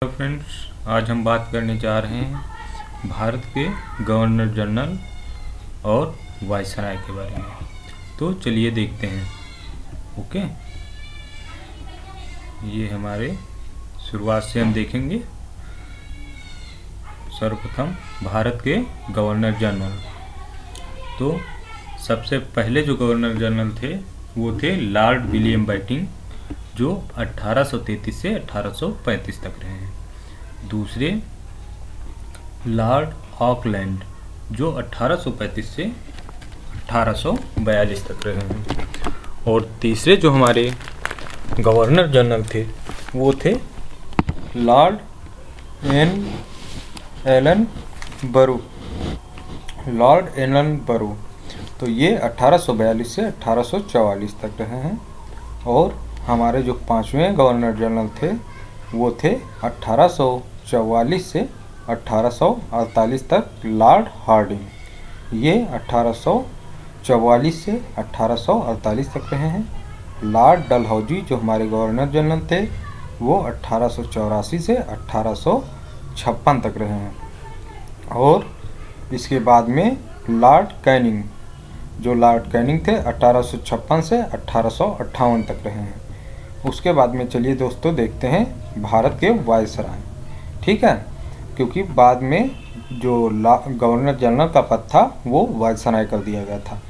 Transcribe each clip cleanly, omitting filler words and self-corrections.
Hello friends, आज हम बात करने जा रहे हैं भारत के गवर्नर जनरल और वायसराय के बारे में। तो चलिए देखते हैं। ओके, ये हमारे शुरुआत से हम देखेंगे। सर्वप्रथम भारत के गवर्नर जनरल। तो सबसे पहले जो गवर्नर जनरल थे वो थे लॉर्ड विलियम बेंटिंक, जो 1833 से 1835 तक रहे हैं। दूसरे लॉर्ड ऑकलैंड, जो 1835 से 1842 तक रहे हैं। और तीसरे जो हमारे गवर्नर जनरल थे वो थे लॉर्ड एलन बरू। लॉर्ड एलन बरू, तो ये 1842 से 1844 तक रहे हैं। और हमारे जो पांचवें गवर्नर जनरल थे वो थे 1844 से 1848 तक लॉर्ड हार्डिंग। ये 1844 से 1848 तक रहे हैं। लॉर्ड डलहौजी जो हमारे गवर्नर जनरल थे वो 1884 से 1856 तक रहे हैं। और इसके बाद में लॉर्ड कैनिंग, जो लॉर्ड कैनिंग थे 1856 से 1858 तक रहे हैं। उसके बाद में चलिए दोस्तों देखते हैं भारत के वायसराय। ठीक है, क्योंकि बाद में जो गवर्नर जनरल का पद था वो वायसराय कर दिया गया था।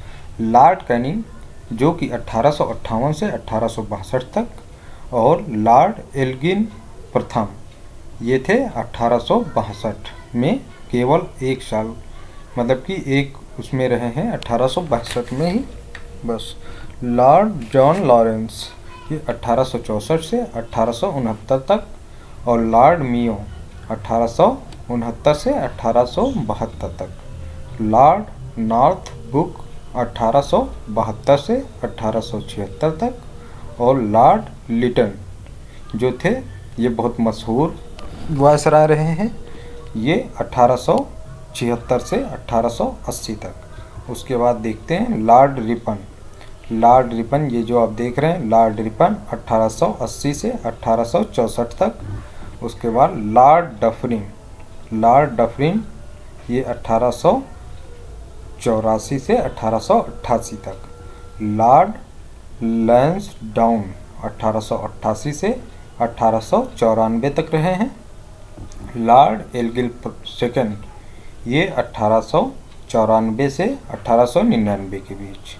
लॉर्ड कैनिंग जो कि 1858 से 1862 तक, और लॉर्ड एल्गिन प्रथम ये थे 1862 में, केवल एक साल, मतलब कि एक उसमें रहे हैं 1862 में ही बस। लॉर्ड जॉन लॉरेंस ये 1864 से 1869 तक, और लॉर्ड मियो 1869 से 1872 तक। लॉर्ड नॉर्थ बुक 1872 से 1876 तक, और लॉर्ड लिटन जो थे ये बहुत मशहूर वायसराय रहे हैं, ये 1876 से 1880 तक। उसके बाद देखते हैं लॉर्ड रिपन। लॉर्ड रिपन ये जो आप देख रहे हैं, लॉर्ड रिपन 1880 से 1864 तक। उसके बाद लॉर्ड डफरिन। लॉर्ड डफरिन ये 1884 से 1888 तक। लॉर्ड लैंसडाउन 1888 से 1894 तक रहे हैं। लॉर्ड एल्गिन सेकंड ये 1894 से 1899 के बीच।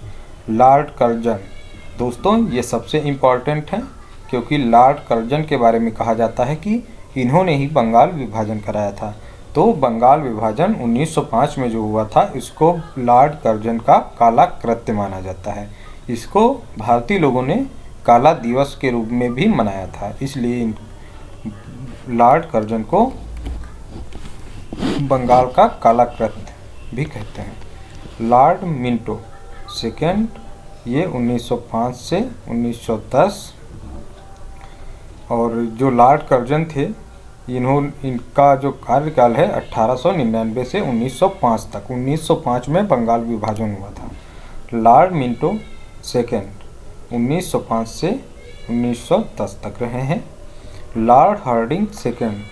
लॉर्ड कर्जन, दोस्तों ये सबसे इम्पॉर्टेंट है, क्योंकि लॉर्ड कर्जन के बारे में कहा जाता है कि इन्होंने ही बंगाल विभाजन कराया था। तो बंगाल विभाजन 1905 में जो हुआ था, इसको लॉर्ड कर्जन का काला कृत्य माना जाता है। इसको भारतीय लोगों ने काला दिवस के रूप में भी मनाया था, इसलिए लॉर्ड कर्जन को बंगाल का काला कृत्य भी कहते हैं। लॉर्ड मिंटो सेकेंड ये 1905 से 1910, और जो लॉर्ड कर्जन थे इनका जो कार्यकाल है 1899 से 1905 तक। 1905 में बंगाल विभाजन हुआ था। लॉर्ड मिंटो सेकेंड 1905 से 1910 तक रहे हैं। लॉर्ड हार्डिंग सेकेंड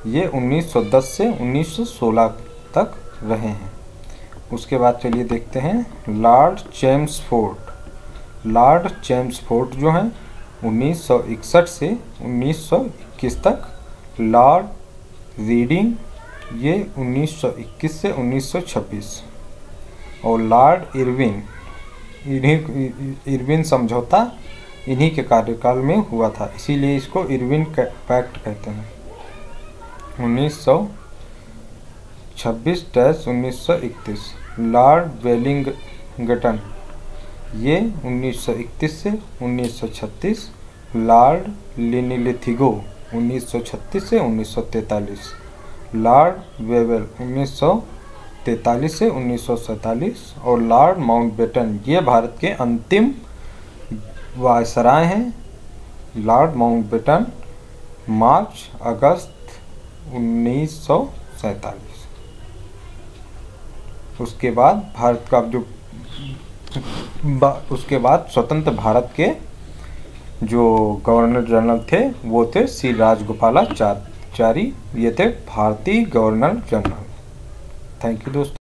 ये 1910 से 1916 तक रहे हैं। उसके बाद चलिए देखते हैं लॉर्ड चेम्सफोर्ड। लॉर्ड चेम्सफोर्ड जो हैं 1961 से 1921 तक। लॉर्ड रीडिंग ये 1921 से 1926, और लॉर्ड इरविन, इरविन समझौता इन्हीं के कार्यकाल में हुआ था, इसीलिए इसको इरविन पैक्ट कहते हैं। 1926-1931। लॉर्ड वेलिंगटन ये 1931 से 1936। लॉर्ड लिनिलिथिगो 1936 से 1943। लॉर्ड वेवेल 1943 से 1947, और लॉर्ड माउंटबेटन ये भारत के अंतिम वायसराय हैं। लॉर्ड माउंटबेटन मार्च अगस्त 1947। उसके बाद भारत का जो उसके बाद स्वतंत्र भारत के जो गवर्नर जनरल थे वो थे श्री राजगोपालाचारी। जारी, ये थे भारतीय गवर्नर जनरल। थैंक यू दोस्तों।